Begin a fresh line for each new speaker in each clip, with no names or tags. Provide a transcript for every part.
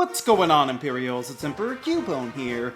What's going on, Imperials? It's Emperor Cubone here.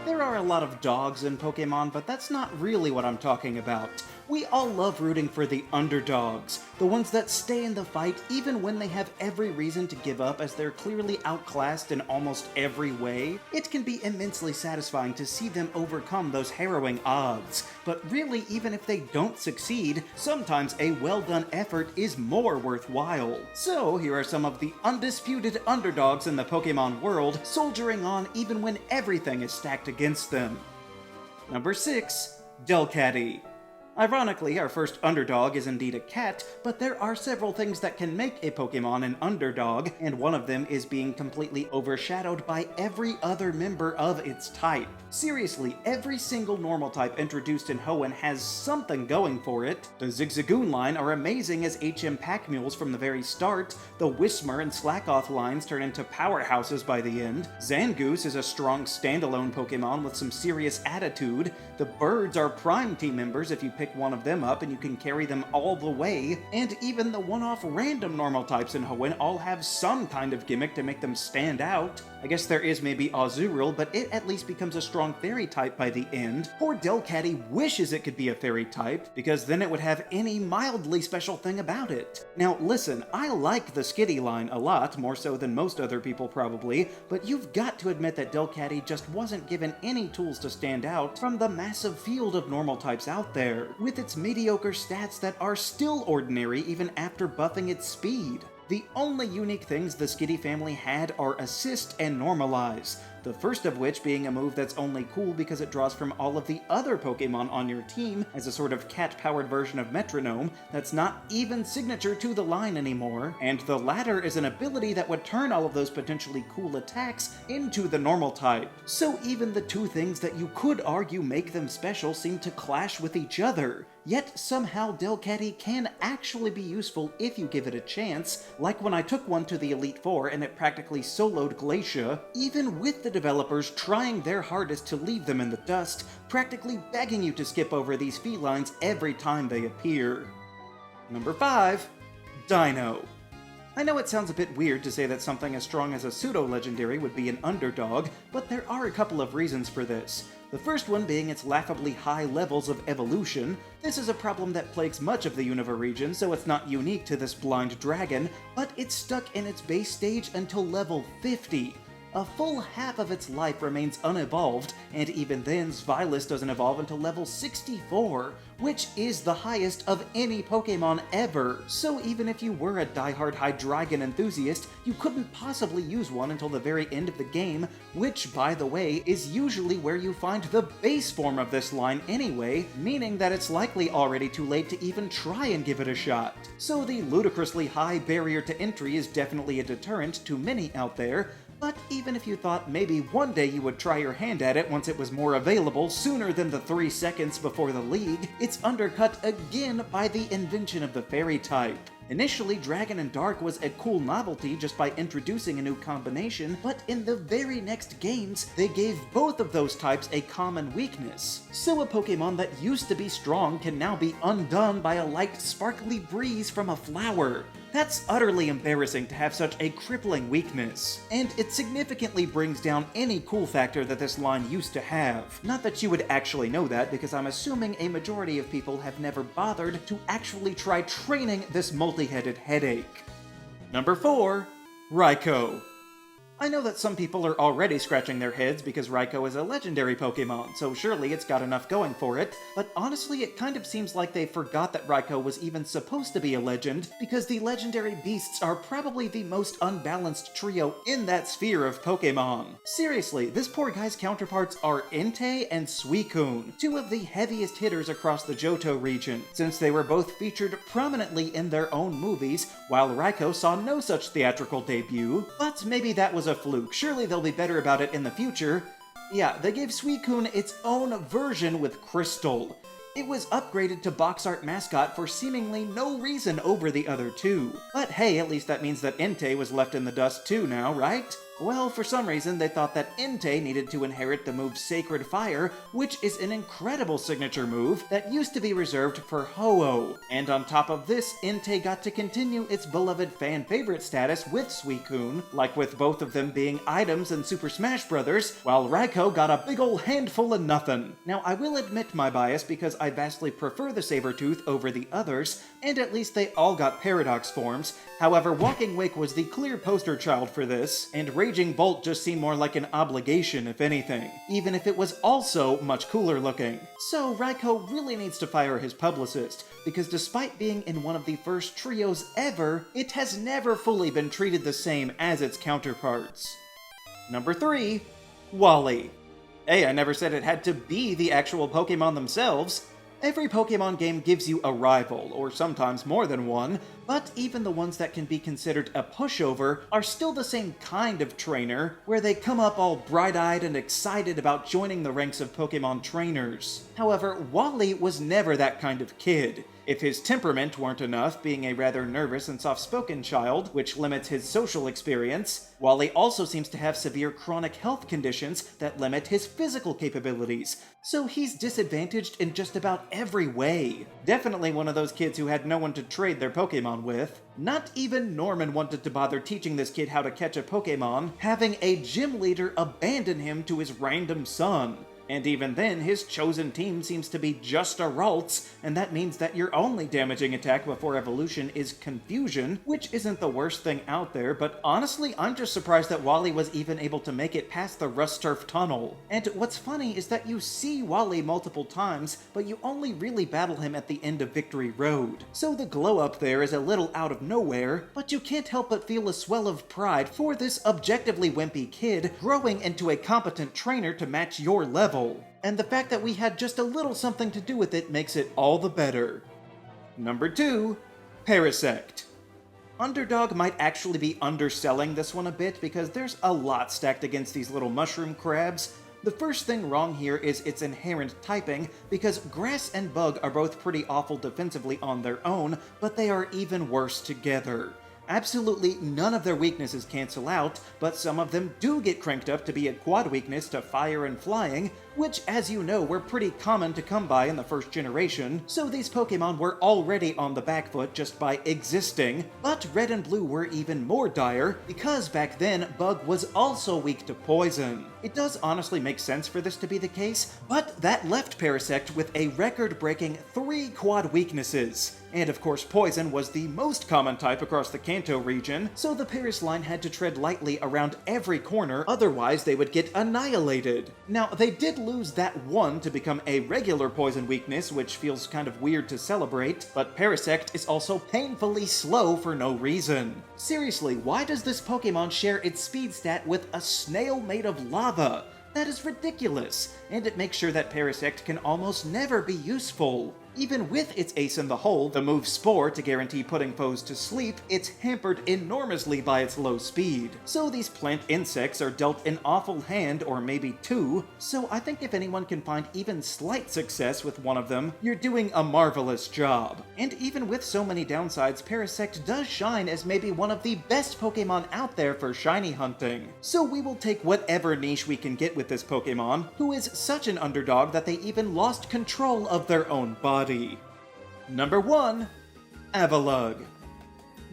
There are a lot of dogs in Pokémon, but that's not really what I'm talking about. We all love rooting for the underdogs, the ones that stay in the fight even when they have every reason to give up as they're clearly outclassed in almost every way. It can be immensely satisfying to see them overcome those harrowing odds, but really even if they don't succeed, sometimes a well-done effort is more worthwhile. So here are some of the undisputed underdogs in the Pokémon world, soldiering on even when everything is stacked against them. Number 6. Delcatty. Ironically, our first underdog is indeed a cat, but there are several things that can make a Pokémon an underdog, and one of them is being completely overshadowed by every other member of its type. Seriously, every single normal type introduced in Hoenn has something going for it. The Zigzagoon line are amazing as HM pack mules from the very start, the Whismur and Slackoth lines turn into powerhouses by the end, Zangoose is a strong standalone Pokémon with some serious attitude, the birds are prime team members if you pick one of them up and you can carry them all the way, and even the one-off random normal types in Hoenn all have some kind of gimmick to make them stand out. I guess there is maybe Azurill, but it at least becomes a strong fairy type by the end. Poor Delcatty wishes it could be a fairy type, because then it would have any mildly special thing about it. Now listen, I like the Skitty line a lot, more so than most other people probably, but you've got to admit that Delcatty just wasn't given any tools to stand out from the massive field of normal types out there, with its mediocre stats that are still ordinary even after buffing its speed. The only unique things the Skitty family had are Assist and Normalize, the first of which being a move that's only cool because it draws from all of the other Pokémon on your team as a sort of cat-powered version of Metronome that's not even signature to the line anymore, and the latter is an ability that would turn all of those potentially cool attacks into the normal type. So even the two things that you could argue make them special seem to clash with each other. Yet somehow Delcatty can actually be useful if you give it a chance, like when I took one to the Elite Four and it practically soloed Glacia, even with the developers trying their hardest to leave them in the dust, practically begging you to skip over these felines every time they appear. Number 5. Deino. I know it sounds a bit weird to say that something as strong as a pseudo-legendary would be an underdog, but there are a couple of reasons for this. The first one being its laughably high levels of evolution. This is a problem that plagues much of the Unova region, so it's not unique to this blind dragon, but it's stuck in its base stage until level 50. A full half of its life remains unevolved, and even then Zvilus doesn't evolve until level 64, which is the highest of any Pokémon ever. So even if you were a diehard Hydreigon enthusiast, you couldn't possibly use one until the very end of the game, which, by the way, is usually where you find the base form of this line anyway, meaning that it's likely already too late to even try and give it a shot. So the ludicrously high barrier to entry is definitely a deterrent to many out there, but even if you thought maybe one day you would try your hand at it once it was more available sooner than the 3 seconds before the league, it's undercut again by the invention of the fairy type. Initially, Dragon and Dark was a cool novelty just by introducing a new combination, but in the very next games, they gave both of those types a common weakness. So a Pokémon that used to be strong can now be undone by a light, sparkly breeze from a flower. That's utterly embarrassing to have such a crippling weakness, and it significantly brings down any cool factor that this line used to have. Not that you would actually know that, because I'm assuming a majority of people have never bothered to actually try training this multi-headed headache. Number 4. Raikou. I know that some people are already scratching their heads because Raikou is a legendary Pokémon, so surely it's got enough going for it, but honestly it kind of seems like they forgot that Raikou was even supposed to be a legend, because the legendary beasts are probably the most unbalanced trio in that sphere of Pokémon. Seriously, this poor guy's counterparts are Entei and Suicune, two of the heaviest hitters across the Johto region, since they were both featured prominently in their own movies, while Raikou saw no such theatrical debut. But maybe that was a fluke. Surely they'll be better about it in the future. Yeah, they gave Suicune its own version with Crystal. It was upgraded to box art mascot for seemingly no reason over the other two. But hey, at least that means that Entei was left in the dust too now, right? Well, for some reason, they thought that Entei needed to inherit the move Sacred Fire, which is an incredible signature move that used to be reserved for Ho-Oh. And on top of this, Entei got to continue its beloved fan favorite status with Suicune, like with both of them being items in Super Smash Bros., while Raikou got a big ol' handful of nothing. Now, I will admit my bias because I vastly prefer the Sabertooth over the others, and at least they all got Paradox forms. However, Walking Wake was the clear poster child for this, and Raging Bolt just seemed more like an obligation if anything, even if it was also much cooler looking. So Raikou really needs to fire his publicist, because despite being in one of the first trios ever, it has never fully been treated the same as its counterparts. Number 3. Wally. Hey, I never said it had to be the actual Pokémon themselves. Every Pokémon game gives you a rival, or sometimes more than one, but even the ones that can be considered a pushover are still the same kind of trainer, where they come up all bright-eyed and excited about joining the ranks of Pokémon trainers. However, Wally was never that kind of kid. If his temperament weren't enough, being a rather nervous and soft-spoken child, which limits his social experience, Wally also seems to have severe chronic health conditions that limit his physical capabilities, so he's disadvantaged in just about every way. Definitely one of those kids who had no one to trade their Pokémon with. Not even Norman wanted to bother teaching this kid how to catch a Pokémon, having a gym leader abandon him to his random son. And even then, his chosen team seems to be just a Ralts, and that means that your only damaging attack before evolution is Confusion, which isn't the worst thing out there, but honestly, I'm just surprised that Wally was even able to make it past the Rust Turf Tunnel. And what's funny is that you see Wally multiple times, but you only really battle him at the end of Victory Road. So the glow up there is a little out of nowhere, but you can't help but feel a swell of pride for this objectively wimpy kid growing into a competent trainer to match your level. And the fact that we had just a little something to do with it makes it all the better. Number 2. Parasect. Underdog might actually be underselling this one a bit because there's a lot stacked against these little mushroom crabs. The first thing wrong here is its inherent typing, because Grass and Bug are both pretty awful defensively on their own, but they are even worse together. Absolutely none of their weaknesses cancel out, but some of them do get cranked up to be a quad weakness to fire and flying, which, as you know, were pretty common to come by in the first generation, so these Pokémon were already on the back foot just by existing. But Red and Blue were even more dire, because back then, Bug was also weak to poison. It does honestly make sense for this to be the case, but that left Parasect with a record-breaking 3 quad weaknesses. And of course, Poison was the most common type across the Kanto region, so the Paris line had to tread lightly around every corner, otherwise they would get annihilated. Now, they did lose that one to become a regular Poison weakness, which feels kind of weird to celebrate, but Parasect is also painfully slow for no reason. Seriously, why does this Pokémon share its speed stat with a snail made of lava? That is ridiculous, and it makes sure that Parasect can almost never be useful. Even with its ace in the hole, the move Spore to guarantee putting foes to sleep, it's hampered enormously by its low speed. So these plant insects are dealt an awful hand, or maybe 2, so I think if anyone can find even slight success with one of them, you're doing a marvelous job. And even with so many downsides, Parasect does shine as maybe one of the best Pokémon out there for shiny hunting. So we will take whatever niche we can get with this Pokémon, who is such an underdog that they even lost control of their own body. Number 1. Avalugg.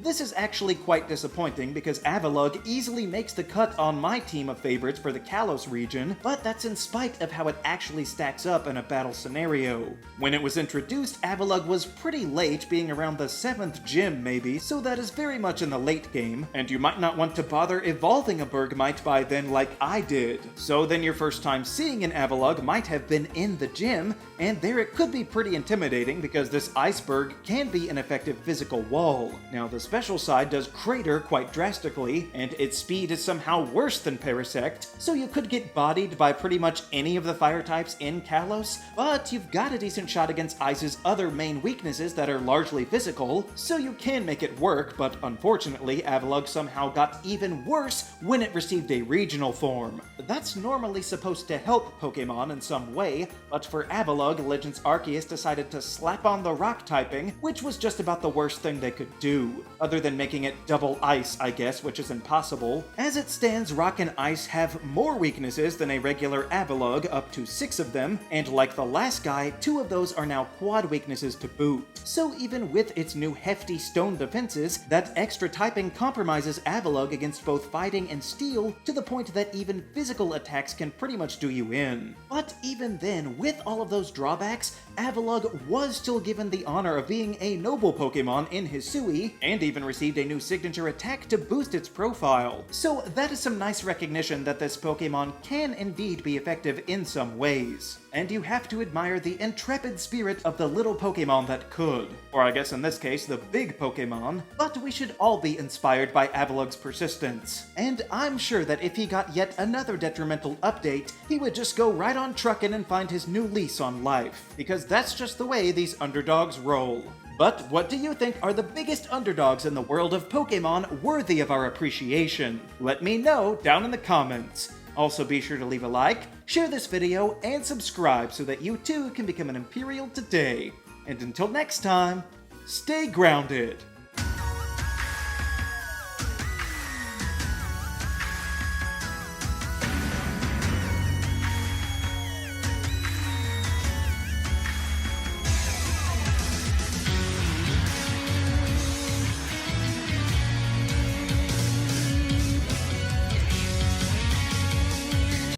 This is actually quite disappointing because Avalugg easily makes the cut on my team of favorites for the Kalos region, but that's in spite of how it actually stacks up in a battle scenario. When it was introduced, Avalugg was pretty late, being around the 7th gym maybe, so that is very much in the late game, and you might not want to bother evolving a Bergmite by then like I did. So then your first time seeing an Avalugg might have been in the gym, and there it could be pretty intimidating because this iceberg can be an effective physical wall. Now the special side does crater quite drastically, and its speed is somehow worse than Parasect, so you could get bodied by pretty much any of the fire types in Kalos, but you've got a decent shot against Ice's other main weaknesses that are largely physical, so you can make it work, but unfortunately Avalugg somehow got even worse when it received a regional form. That's normally supposed to help Pokémon in some way, but for Avalugg, Legends Arceus decided to slap on the rock typing, which was just about the worst thing they could do. other than making it double ice, I guess, which is impossible. As it stands, Rock and Ice have more weaknesses than a regular Avalugg, up to 6 of them, and like the last guy, 2 of those are now quad weaknesses to boot. So even with its new hefty stone defenses, that extra typing compromises Avalugg against both fighting and steel, to the point that even physical attacks can pretty much do you in. But even then, with all of those drawbacks, Avalugg was still given the honor of being a noble Pokémon in Hisui, and even received a new signature attack to boost its profile. So that is some nice recognition that this Pokémon can indeed be effective in some ways. And you have to admire the intrepid spirit of the little Pokémon that could. Or I guess in this case, the big Pokémon. But we should all be inspired by Avalugg's persistence. And I'm sure that if he got yet another detrimental update, he would just go right on truckin' and find his new lease on life. Because that's just the way these underdogs roll. But what do you think are the biggest underdogs in the world of Pokémon worthy of our appreciation? Let me know down in the comments. Also be sure to leave a like, share this video, and subscribe so that you too can become an Imperial today. And until next time, stay grounded!